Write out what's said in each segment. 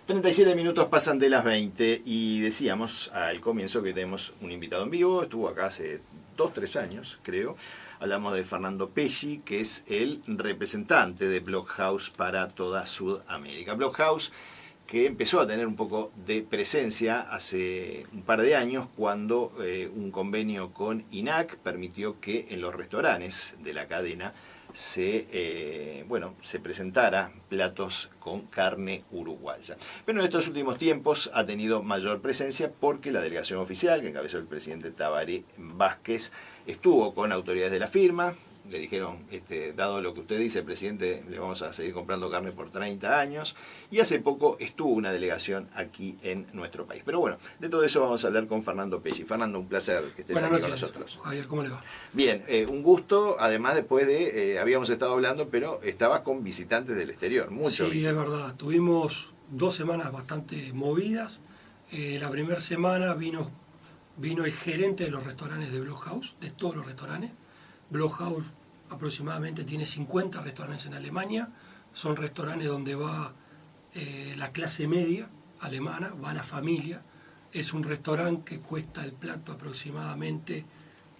37 minutos pasan de las 20 y decíamos al comienzo que tenemos un invitado en vivo, estuvo acá hace 2-3 años, creo. Hablamos de Fernando Pesci, que es el representante de Blockhaus para toda Sudamérica. Blockhaus, que empezó a tener un poco de presencia hace un par de años cuando un convenio con INAC permitió que en los restaurantes de la cadena se presentara platos con carne uruguaya. Pero en estos últimos tiempos ha tenido mayor presencia porque la delegación oficial que encabezó el presidente Tabaré Vázquez estuvo con autoridades de la firma. Le dijeron, dado lo que usted dice, presidente, le vamos a seguir comprando carne por 30 años. Y hace poco estuvo una delegación aquí en nuestro país. Pero bueno, de todo eso vamos a hablar con Fernando Pesci. Fernando, un placer que estés aquí con nosotros. Javier, ¿cómo le va? Bien, un gusto, además después de, habíamos estado hablando, pero estabas con visitantes del exterior, muchos. Sí, es verdad, tuvimos 2 semanas bastante movidas. La primera semana vino el gerente de los restaurantes de Blockhaus, de todos los restaurantes. Blockhaus aproximadamente tiene 50 restaurantes en Alemania, son restaurantes donde va la clase media alemana, va la familia. Es un restaurante que cuesta el plato aproximadamente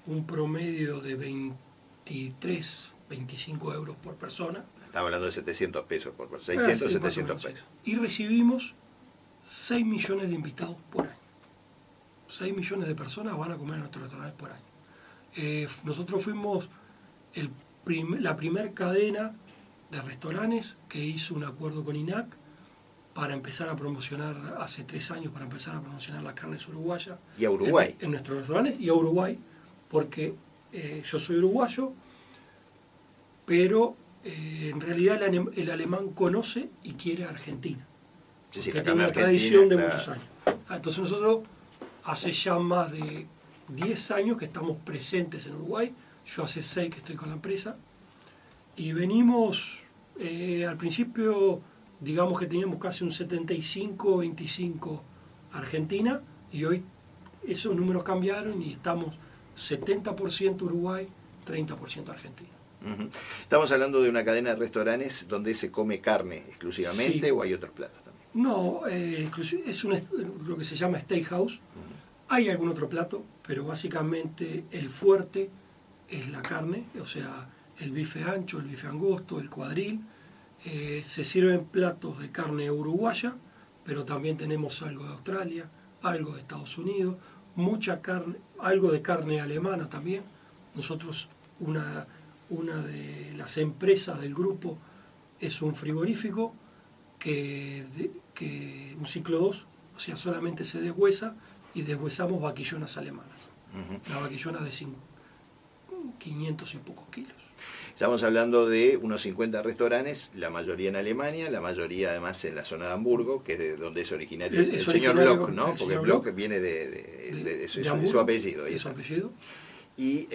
un promedio de 23, 25 euros por persona. Estamos hablando de 700 pesos por persona, 600, sí, 700 pesos. Y recibimos 6 millones de invitados por año. 6 millones de personas van a comer en nuestros restaurantes por año. Nosotros fuimos la primer cadena de restaurantes que hizo un acuerdo con INAC para empezar a promocionar, hace 3 años, para empezar a promocionar las carnes uruguayas. Y a Uruguay. En nuestros restaurantes y a Uruguay, porque yo soy uruguayo, pero en realidad el alemán conoce y quiere a Argentina. Sí, sí, que tiene una tradición de muchos años. Entonces nosotros hace ya más de 10 años que estamos presentes en Uruguay. Yo hace 6 que estoy con la empresa. Y venimos, al principio, digamos que teníamos casi un 75-25 Argentina. Y hoy esos números cambiaron y estamos 70% Uruguay, 30% Argentina. Uh-huh. Estamos hablando de una cadena de restaurantes donde se come carne exclusivamente, sí, o hay otros platos también. No, es lo que se llama steakhouse. Uh-huh. Hay algún otro plato, pero básicamente el fuerte es la carne, o sea, el bife ancho, el bife angosto, el cuadril. Se sirven platos de carne uruguaya, pero también tenemos algo de Australia, algo de Estados Unidos, mucha carne, algo de carne alemana también. Nosotros, una de las empresas del grupo es un frigorífico que un ciclo 2, o sea, solamente se deshuesa y deshuesamos vaquillonas alemanas. Uh-huh. La vaquillona de 500 y pocos kilos. Estamos hablando de unos 50 restaurantes, la mayoría en Alemania, la mayoría además en la zona de Hamburgo, que es de donde es originario el señor Bloch, ¿no? Porque Bloch viene de su apellido. De su apellido. Y,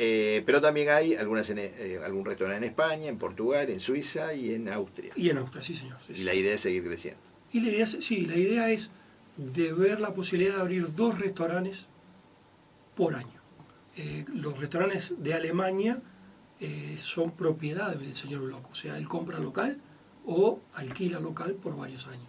pero también hay algún restaurante en España, en Portugal, en Suiza y en Austria. Y en Austria, sí señor. Sí, y la idea es seguir creciendo. Y la idea es de ver la posibilidad de abrir 2 restaurantes por año. Los restaurantes de Alemania son propiedad del señor Bloch, o sea, él compra local o alquila local por varios años.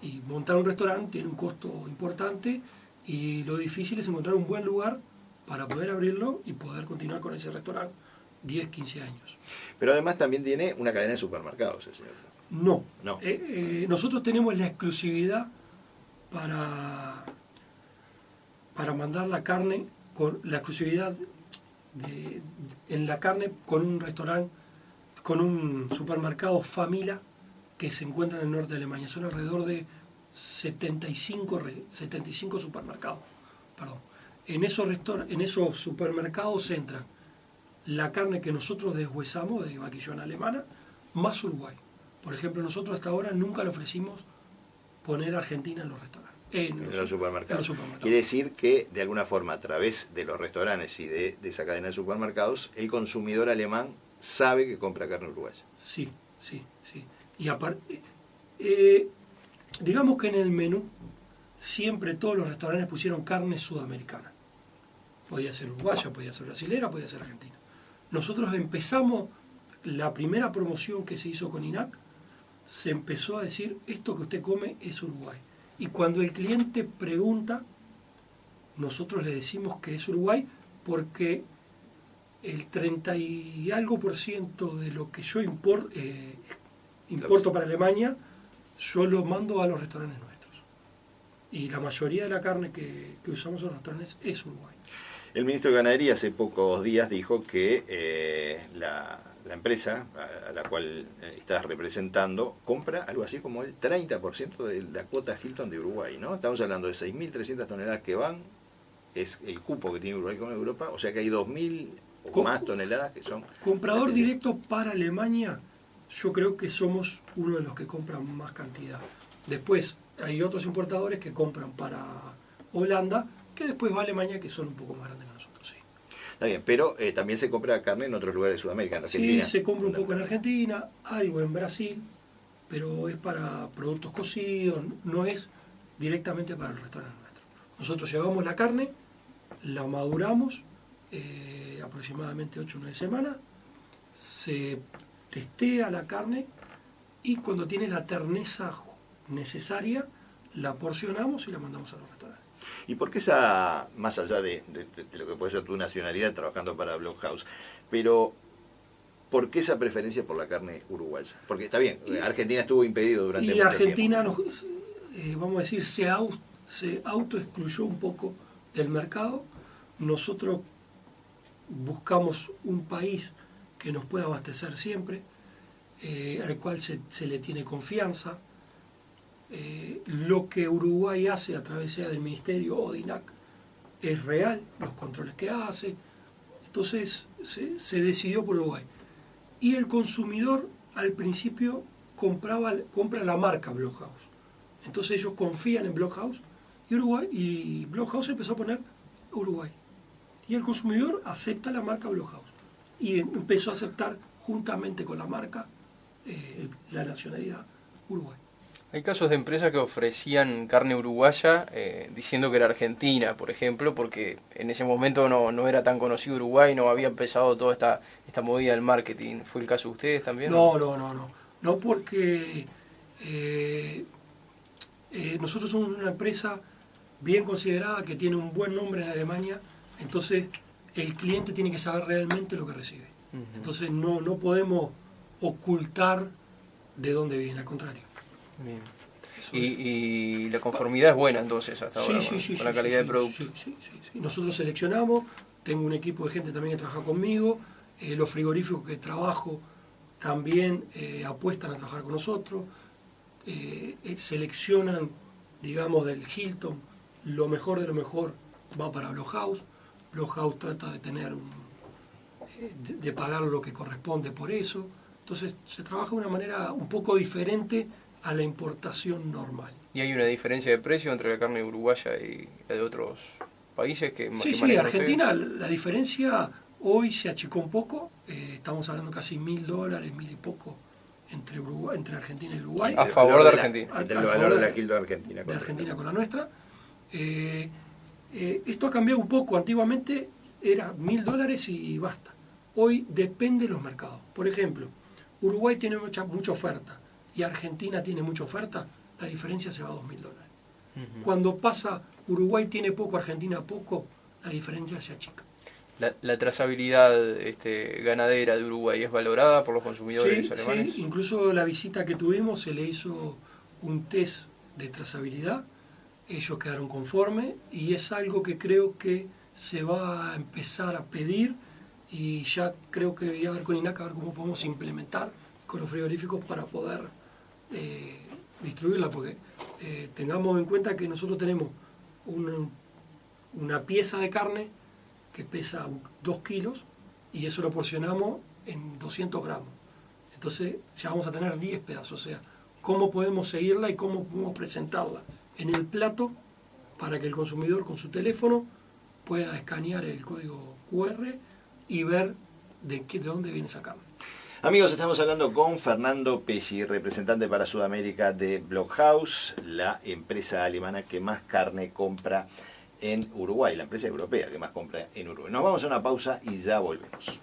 Y montar un restaurante tiene un costo importante y lo difícil es encontrar un buen lugar para poder abrirlo y poder continuar con ese restaurante 10, 15 años. Pero además también tiene una cadena de supermercados el señor. No. Nosotros tenemos la exclusividad para mandar la carne, con la exclusividad en la carne con un restaurante, con un supermercado Famila que se encuentra en el norte de Alemania. Son alrededor de 75 supermercados. Perdón. En esos supermercados entran la carne que nosotros deshuesamos de vaquillona alemana más Uruguay. Por ejemplo, nosotros hasta ahora nunca le ofrecimos poner Argentina en los restaurantes. En los supermercados. Quiere decir que, de alguna forma, a través de los restaurantes y de esa cadena de supermercados, el consumidor alemán sabe que compra carne uruguaya. Sí. Y aparte, digamos que en el menú siempre todos los restaurantes pusieron carne sudamericana. Podía ser uruguaya, podía ser brasilera, podía ser argentina. Nosotros empezamos, la primera promoción que se hizo con INAC se empezó a decir, esto que usted come es Uruguay. Y cuando el cliente pregunta, nosotros le decimos que es Uruguay porque el 30 y algo % de lo que yo importo para Alemania, yo lo mando a los restaurantes nuestros. Y la mayoría de la carne que usamos en los restaurantes es Uruguay. El ministro de Ganadería hace pocos días dijo que la empresa a la cual estás representando compra algo así como el 30% de la cuota Hilton de Uruguay, ¿no? Estamos hablando de 6.300 toneladas que van, es el cupo que tiene Uruguay con Europa, o sea que hay 2.000 o más toneladas que son... Comprador directo para Alemania, yo creo que somos uno de los que compran más cantidad. Después hay otros importadores que compran para Holanda, que después va a Alemania, que son un poco más grandes que nosotros, sí. Está bien, pero también se compra carne en otros lugares de Sudamérica, en Argentina. Sí, se compra un poco en Argentina, algo en Brasil, pero es para productos cocidos, no es directamente para los restaurantes nuestros. Nosotros llevamos la carne, la maduramos aproximadamente 8 o 9 semanas, se testea la carne y cuando tiene la terneza necesaria, la porcionamos y la mandamos a los restaurantes. ¿Y por qué esa, más allá de lo que puede ser tu nacionalidad trabajando para Blockhaus, pero por qué esa preferencia por la carne uruguaya? Porque está bien, Argentina estuvo impedido durante mucho tiempo. Y Argentina, vamos a decir, se autoexcluyó un poco del mercado. Nosotros buscamos un país que nos pueda abastecer siempre, al cual se le tiene confianza. Lo que Uruguay hace a través sea del Ministerio o de INAC es real, los controles que hace. Entonces se decidió por Uruguay. Y el consumidor al principio compra la marca Blockhaus. Entonces ellos confían en Blockhaus y Blockhaus empezó a poner Uruguay. Y el consumidor acepta la marca Blockhaus. Y empezó a aceptar juntamente con la marca la nacionalidad Uruguay. Hay casos de empresas que ofrecían carne uruguaya diciendo que era argentina, por ejemplo, porque en ese momento no era tan conocido Uruguay, no había empezado toda esta movida del marketing. ¿Fue el caso de ustedes también? No, porque nosotros somos una empresa bien considerada que tiene un buen nombre en Alemania, entonces el cliente tiene que saber realmente lo que recibe. Entonces no podemos ocultar de dónde viene, al contrario. Bien. Y la conformidad es buena entonces hasta ahora con la calidad de producto. Sí. Nosotros seleccionamos, tengo un equipo de gente también que trabaja conmigo, los frigoríficos que trabajo también apuestan a trabajar con nosotros, seleccionan, digamos, del Hilton, lo mejor de lo mejor va para Blockhaus. Blockhaus trata de tener de pagar lo que corresponde por eso. Entonces se trabaja de una manera un poco diferente a la importación normal. ¿Y hay una diferencia de precio entre la carne uruguaya y la de otros países que Sí, Argentina, la diferencia hoy se achicó un poco, estamos hablando casi $1.000, 1.000 y poco entre Argentina y Uruguay. A favor de Argentina. Entre el valor de la Hilton Argentina. De Argentina con la nuestra. Esto ha cambiado un poco, antiguamente era $1.000 y basta. Hoy depende de los mercados. Por ejemplo, Uruguay tiene mucha oferta y Argentina tiene mucha oferta, la diferencia se va a $2.000. Cuando pasa Uruguay tiene poco, Argentina poco, la diferencia se achica. La trazabilidad ganadera de Uruguay es valorada por los consumidores alemanes. Sí, incluso la visita que tuvimos se le hizo un test de trazabilidad, ellos quedaron conformes y es algo que creo que se va a empezar a pedir y ya creo que voy a ver con INAC a ver cómo podemos implementar con los frigoríficos para poder distribuirla, porque tengamos en cuenta que nosotros tenemos una pieza de carne que pesa 2 kilos y eso lo porcionamos en 200 gramos. Entonces ya vamos a tener 10 pedazos, o sea, cómo podemos seguirla y cómo podemos presentarla en el plato para que el consumidor con su teléfono pueda escanear el código QR y ver de dónde viene esa carne. Amigos, estamos hablando con Fernando Pesci, representante para Sudamérica de Blockhaus, la empresa alemana que más carne compra en Uruguay, la empresa europea que más compra en Uruguay. Nos vamos a una pausa y ya volvemos.